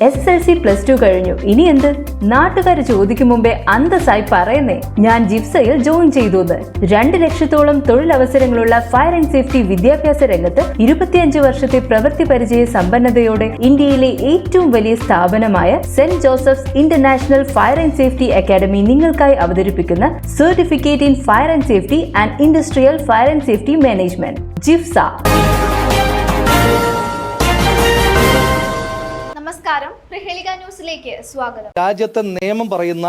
SSLC+2 കഴിഞ്ഞു, ഇനി എന്ത്? നാട്ടുകാർ ചോദിക്കും മുമ്പേ അന്തസ്സായി പറയുന്നേ, ഞാൻ ജിഫ്സയിൽ ജോയിൻ ചെയ്തു. 2 ലക്ഷത്തോളം തൊഴിലവസരങ്ങളുള്ള ഫയർ ആൻഡ് സേഫ്റ്റി വിദ്യാഭ്യാസ രംഗത്ത് 25 വർഷത്തെ പ്രവൃത്തി പരിചയ സമ്പന്നതയോടെ ഇന്ത്യയിലെ ഏറ്റവും വലിയ സ്ഥാപനമായ saint Joseph's international fire and safety academy നിങ്ങൾക്കായി അവതരിപ്പിക്കുന്ന certificate in fire and safety and industrial fire and safety management ജിഫ്സ. നമസ്കാരം, പ്രഹേളിക ന്യൂസിലേക്ക് സ്വാഗതം. രാജ്യത്തെ നിയമം പറയുന്ന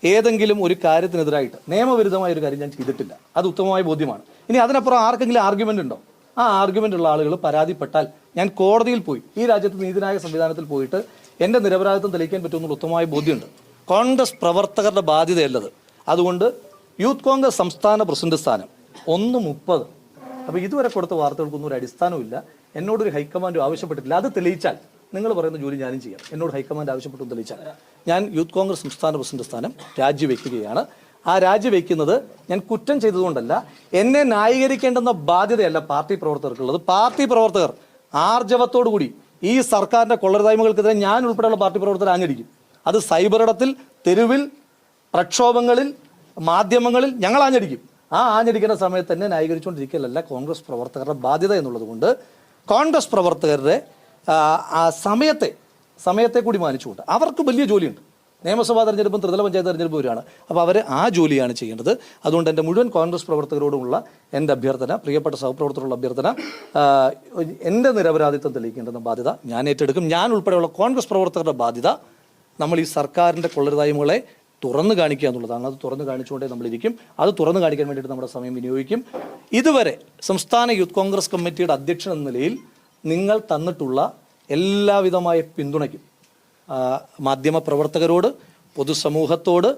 ഏതെങ്കിലും ഒരു കാര്യത്തിനെതിരായിട്ട് നിയമവിരുദ്ധമായ ഒരു കാര്യം ഞാൻ ചെയ്തിട്ടില്ല, അത് ഉത്തമമായ ബോധ്യമാണ്. ഇനി അതിനപ്പുറം ആർക്കെങ്കിലും ആർഗ്യുമെന്റ് ഉണ്ടോ? ആ ആർഗ്യുമെന്റ് ഉള്ള ആളുകൾ പരാതിപ്പെട്ടാൽ ഞാൻ കോടതിയിൽ പോയി, ഈ രാജ്യത്ത് നീതിന്യായ സംവിധാനത്തിൽ പോയിട്ട് എൻ്റെ നിരപരാധിത്വം തെളിയിക്കാൻ പറ്റുമെന്നുള്ള ഉത്തമമായ ബോധ്യമുണ്ട്. കോൺഗ്രസ് പ്രവർത്തകരുടെ ബാധ്യതയല്ലത്. അതുകൊണ്ട് യൂത്ത് കോൺഗ്രസ് സംസ്ഥാന പ്രസിഡന്റ് സ്ഥാനം 1:30. അപ്പോൾ ഇതുവരെ കൊടുത്ത വാർത്തകൾക്കൊന്നും ഒരു അടിസ്ഥാനമില്ല. എന്നോടൊരു ഹൈക്കമാൻഡ് ആവശ്യപ്പെട്ടിട്ടില്ല. അത് തെളിയിച്ചാൽ നിങ്ങൾ പറയുന്ന ജോലി ഞാനും ചെയ്യാം. എന്നോട് ഹൈക്കമാൻഡ് ആവശ്യപ്പെട്ടു തെളിയിച്ചാൽ ഞാൻ യൂത്ത് കോൺഗ്രസ് സംസ്ഥാന പ്രസിഡന്റ് സ്ഥാനം രാജിവെക്കുകയാണ്. ആ രാജിവെക്കുന്നത് ഞാൻ കുറ്റം ചെയ്തതുകൊണ്ടല്ല, എന്നെ ന്യായീകരിക്കേണ്ടെന്ന ബാധ്യതയല്ല പാർട്ടി പ്രവർത്തകർക്കുള്ളത്. പാർട്ടി പ്രവർത്തകർ ആർജവത്തോടുകൂടി ഈ സർക്കാരിൻ്റെ കൊള്ളരുതായ്മകൾക്കെതിരെ ഞാൻ ഉൾപ്പെടെയുള്ള പാർട്ടി പ്രവർത്തകർ ആഞ്ഞടിക്കും. അത് സൈബറിടത്തിൽ, തെരുവിൽ, പ്രക്ഷോഭങ്ങളിൽ, മാധ്യമങ്ങളിൽ ഞങ്ങൾ ആഞ്ഞടിക്കും. ആ ആഞ്ഞടിക്കുന്ന സമയത്ത് തന്നെ ന്യായീകരിച്ചുകൊണ്ടിരിക്കലല്ല കോൺഗ്രസ് പ്രവർത്തകരുടെ ബാധ്യത എന്നുള്ളത് കൊണ്ട് കോൺഗ്രസ് പ്രവർത്തകരുടെ സമയത്തെ കൂടി മാനിച്ചുകൊണ്ട് അവർക്ക് വലിയ ജോലിയുണ്ട്. നിയമസഭാ തെരഞ്ഞെടുപ്പും ത്രിതല പഞ്ചായത്ത് തെരഞ്ഞെടുപ്പും വരികയാണ്. അപ്പോൾ അവർ ആ ജോലിയാണ് ചെയ്യേണ്ടത്. അതുകൊണ്ട് എൻ്റെ മുഴുവൻ കോൺഗ്രസ് പ്രവർത്തകരോടുമുള്ള എൻ്റെ അഭ്യർത്ഥന, പ്രിയപ്പെട്ട സഹപ്രവർത്തകരുടെ അഭ്യർത്ഥന, എൻ്റെ നിരപരാധിത്വം തെളിയിക്കേണ്ടുന്ന ബാധ്യത ഞാൻ ഏറ്റെടുക്കും. ഞാൻ ഉൾപ്പെടെയുള്ള കോൺഗ്രസ് പ്രവർത്തകരുടെ ബാധ്യത നമ്മൾ ഈ സർക്കാരിൻ്റെ കൊള്ളരുതായ്മകളെ തുറന്നു കാണിക്കുക എന്നുള്ളതാണ്. അത് തുറന്നു കാണിച്ചുകൊണ്ടേ നമ്മളിരിക്കും. അത് തുറന്നു കാണിക്കാൻ വേണ്ടിയിട്ട് നമ്മുടെ സമയം വിനിയോഗിക്കും. ഇതുവരെ സംസ്ഥാന യൂത്ത് കോൺഗ്രസ് കമ്മിറ്റിയുടെ അധ്യക്ഷൻ എന്ന നിലയിൽ നിങ്ങൾ തന്നിട്ടുള്ള എല്ലാവിധമായ പിന്തുണയ്ക്കും മാധ്യമ പ്രവർത്തകരോട്, പൊതുസമൂഹത്തോട്,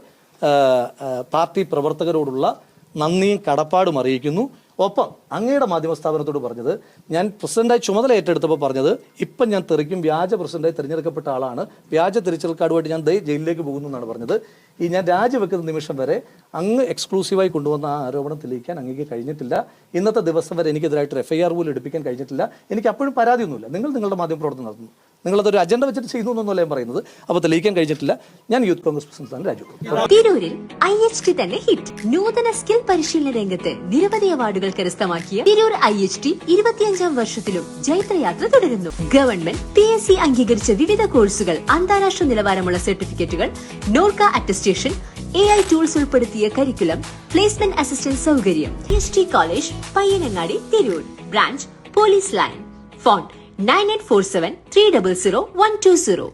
പാർട്ടി പ്രവർത്തകരോടുള്ള നന്ദിയും കടപ്പാടും അറിയിക്കുന്നു. ഒപ്പം അങ്ങയുടെ മാധ്യമ സ്ഥാപനത്തോട് പറഞ്ഞത്, ഞാൻ പ്രസിഡന്റായി ചുമതല ഏറ്റെടുത്തപ്പോൾ പറഞ്ഞത്, ഇപ്പം ഞാൻ തെറിക്കും, വ്യാജ പ്രസിഡന്റായി തിരഞ്ഞെടുക്കപ്പെട്ട ആളാണ്, വ്യാജ തിരിച്ചൽ കാർഡുമായിട്ട് ഞാൻ ജയിലിലേക്ക് പോകുന്നു എന്നാണ് പറഞ്ഞത്. ഈ ഞാൻ രാജിവെക്കുന്ന നിമിഷം വരെ അങ്ങ് എക്സ്ക്ലൂസീവായി കൊണ്ടുവന്ന ആ ആരോപണം തെളിയിക്കാൻ അങ്ങേക്ക് കഴിഞ്ഞിട്ടില്ല. ഇന്നത്തെ ദിവസം വരെ എനിക്കെതിരായിട്ട് FIR പോലും എടുപ്പിക്കാൻ കഴിഞ്ഞിട്ടില്ല. എനിക്ക് അപ്പോഴും പരാതിയൊന്നുമില്ല. നിങ്ങൾ നിങ്ങളുടെ മാധ്യമ പ്രവർത്തനം നടത്തുന്നു, നിങ്ങളതൊരു അജണ്ട വെച്ചിട്ട് ചെയ്യുന്നു എന്നല്ല ഞാൻ പറയുന്നത്. അപ്പോൾ തെളിയിക്കാൻ കഴിഞ്ഞിട്ടില്ല. ഞാൻ യൂത്ത് കോൺഗ്രസ് പ്രസിഡന്റ് രാജിവെക്കും. തിരൂരിൽ IHT തന്നെ ഹിറ്റ്. നൂതന സ്കിൽ പരിശീലന രംഗത്ത് നിരവധി അവാർഡുകൾ കരസ്ഥമാക്കിയ തിരൂർ IHT 25ാം വർഷത്തിലും ജൈത്രയാത്ര തുടരുന്നു. ഗവൺമെന്റ് PSC അംഗീകരിച്ച വിവിധ കോഴ്സുകൾ, അന്താരാഷ്ട്ര നിലവാരമുള്ള സർട്ടിഫിക്കറ്റുകൾ, നോർക്ക അറ്റസ്റ്റേഷൻ, AI ടൂൾസ് ഉൾപ്പെടുത്തിയ കരിക്കുലം, പ്ലേസ്മെന്റ് അസിസ്റ്റന്റ് സൗകര്യം. IHT college, Payyanangadi, Tirur. Branch police line. Phone 9847 300 120.